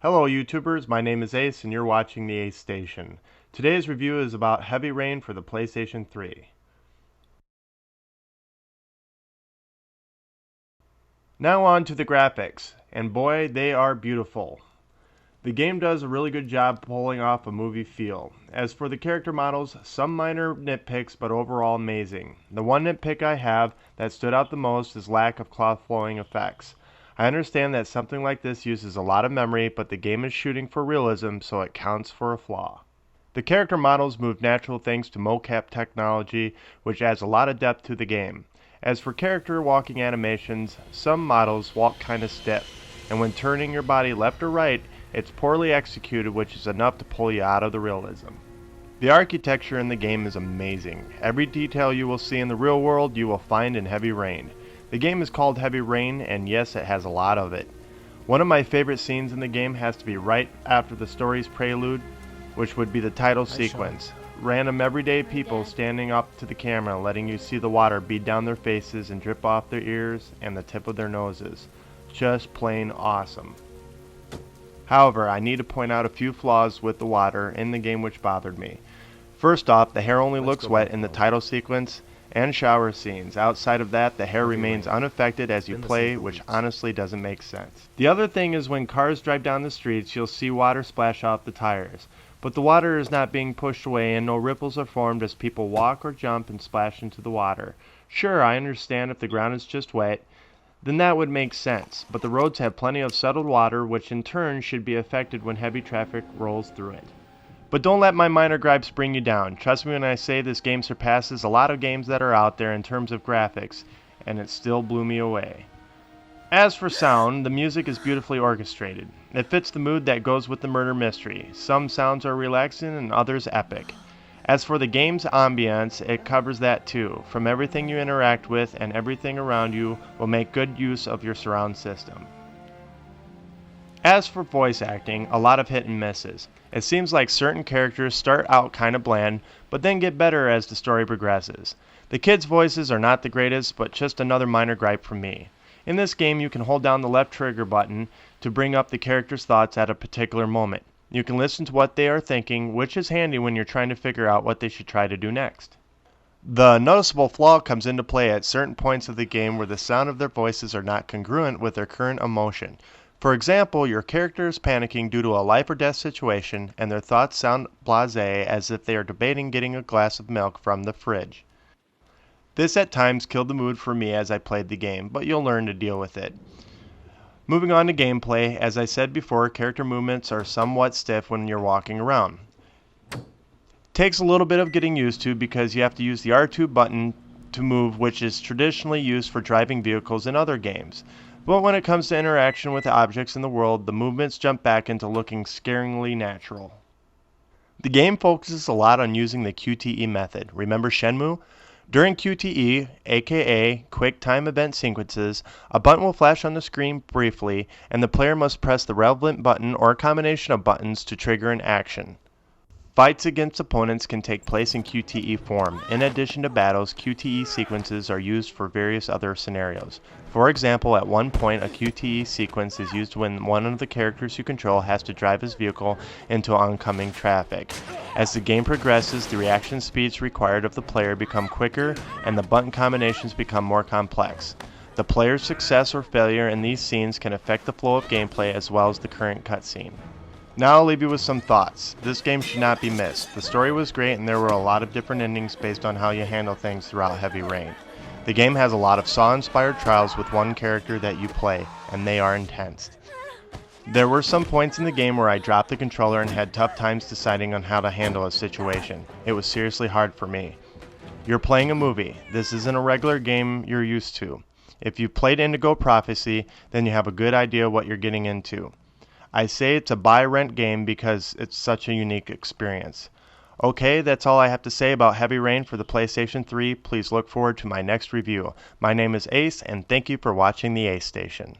Hello YouTubers, my name is Ace and you're watching the Ace Station. Today's review is about Heavy Rain for the PlayStation 3. Now on to the graphics, and boy, they are beautiful. The game does a really good job pulling off a movie feel. As for the character models, some minor nitpicks but overall amazing. The one nitpick I have that stood out the most is lack of cloth flowing effects. I understand that something like this uses a lot of memory, but the game is shooting for realism, so it counts for a flaw. The character models move natural thanks to mocap technology, which adds a lot of depth to the game. As for character walking animations, some models walk kinda stiff, and when turning your body left or right, it's poorly executed, which is enough to pull you out of the realism. The architecture in the game is amazing. Every detail you will see in the real world you will find in Heavy Rain. The game is called Heavy Rain, and yes, it has a lot of it. One of my favorite scenes in the game has to be right after the story's prelude, which would be the title sequence. Random everyday people standing up to the camera, letting you see the water bead down their faces and drip off their ears and the tip of their noses. Just plain awesome. However, I need to point out a few flaws with the water in the game which bothered me. First off, the hair only looks wet in the title sequence and shower scenes. Outside of that, the hair remains unaffected as you play, which honestly doesn't make sense. The other thing is when cars drive down the streets, you'll see water splash off the tires. But the water is not being pushed away and no ripples are formed as people walk or jump and splash into the water. Sure, I understand if the ground is just wet, then that would make sense, but the roads have plenty of settled water, which in turn should be affected when heavy traffic rolls through it. But don't let my minor gripes bring you down. Trust me when I say this game surpasses a lot of games that are out there in terms of graphics, and it still blew me away. As for sound, the music is beautifully orchestrated. It fits the mood that goes with the murder mystery. Some sounds are relaxing and others epic. As for the game's ambience, it covers that too. From everything you interact with and everything around you will make good use of your surround system. As for voice acting, a lot of hit and misses. It seems like certain characters start out kinda bland, but then get better as the story progresses. The kids' voices are not the greatest, but just another minor gripe from me. In this game, you can hold down the left trigger button to bring up the character's thoughts at a particular moment. You can listen to what they are thinking, which is handy when you're trying to figure out what they should try to do next. The noticeable flaw comes into play at certain points of the game where the sound of their voices are not congruent with their current emotion. For example, your character is panicking due to a life or death situation, and their thoughts sound blasé as if they are debating getting a glass of milk from the fridge. This at times killed the mood for me as I played the game, but you'll learn to deal with it. Moving on to gameplay, as I said before, character movements are somewhat stiff when you're walking around. Takes a little bit of getting used to because you have to use the R2 button to move, which is traditionally used for driving vehicles in other games. But when it comes to interaction with objects in the world, the movements jump back into looking scaringly natural. The game focuses a lot on using the QTE method. Remember Shenmue? During QTE, aka Quick Time Event Sequences, a button will flash on the screen briefly, and the player must press the relevant button or a combination of buttons to trigger an action. Fights against opponents can take place in QTE form. In addition to battles, QTE sequences are used for various other scenarios. For example, at one point a QTE sequence is used when one of the characters you control has to drive his vehicle into oncoming traffic. As the game progresses, the reaction speeds required of the player become quicker and the button combinations become more complex. The player's success or failure in these scenes can affect the flow of gameplay as well as the current cutscene. Now I'll leave you with some thoughts. This game should not be missed. The story was great and there were a lot of different endings based on how you handle things throughout Heavy Rain. The game has a lot of Saw-inspired trials with one character that you play, and they are intense. There were some points in the game where I dropped the controller and had tough times deciding on how to handle a situation. It was seriously hard for me. You're playing a movie. This isn't a regular game you're used to. If you've played Indigo Prophecy, then you have a good idea what you're getting into. I say it's a buy-rent game because it's such a unique experience. Okay, that's all I have to say about Heavy Rain for the PlayStation 3. Please look forward to my next review. My name is Ace, and thank you for watching the Ace Station.